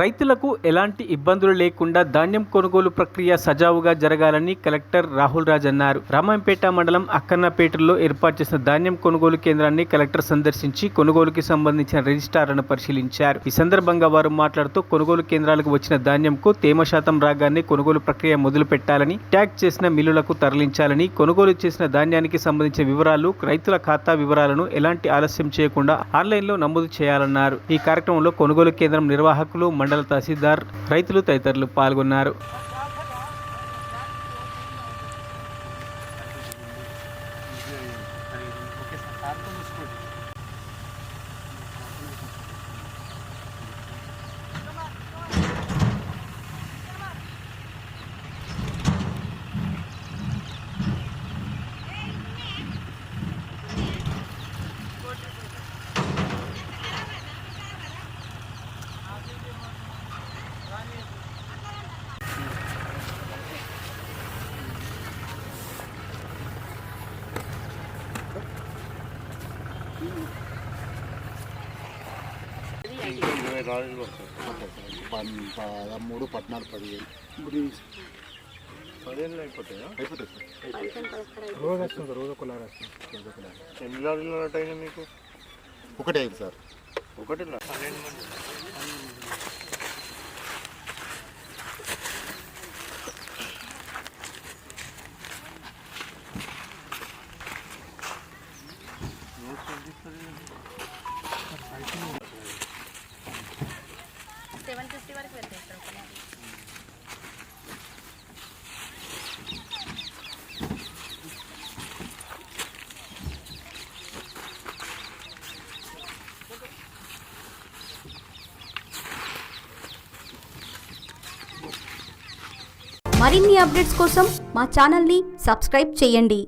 రైతులకు ఎలాంటి ఇబ్బందులు లేకుండా ధాన్యం కొనుగోలు ప్రక్రియ సజావుగా జరగాలని కలెక్టర్ రాహుల్ రాజ్ అన్నారు. రామాయంపేట మండలం అక్కన్నపేటలో ఏర్పాటు చేసిన ధాన్యం కొనుగోలు కేంద్రాన్ని కలెక్టర్ సందర్శించి కొనుగోలుకి సంబంధించిన రిజిస్టార్లను పరిశీలించారు. ఈ సందర్భంగా వారు మాట్లాడుతూ కొనుగోలు కేంద్రాలకు వచ్చిన ధాన్యంకు తేమ శాతం రాగానే కొనుగోలు ప్రక్రియ మొదలు పెట్టాలని, ట్యాగ్ చేసిన మిల్లులకు తరలించాలని, కొనుగోలు చేసిన ధాన్యానికి సంబంధించిన వివరాలు, రైతుల ఖాతా వివరాలను ఎలాంటి ఆలస్యం చేయకుండా ఆన్లైన్లో నమోదు చేయాలన్నారు. ఈ కార్యక్రమంలో కొనుగోలు కేంద్రం నిర్వాహకులు, మండల తహసీల్దార్, రైతులు తదితరులు పాల్గొన్నారు. మూడు 14 15 అయిపోతాయా? అయిపోతాయి సార్. రోజు వస్తుంది, రోజు ఒక లారీ వస్తుంది. ఎన్ని లారీలు అయినా మీకు? ఒకటే అయింది సార్. ఒకటి 12 మంది. వరకు వెళ్తాయి ఇక్కడ ఒక లారీ. మరిన్ని అప్డేట్స్ కోసం మా ఛానల్ని సబ్స్క్రైబ్ చేయండి.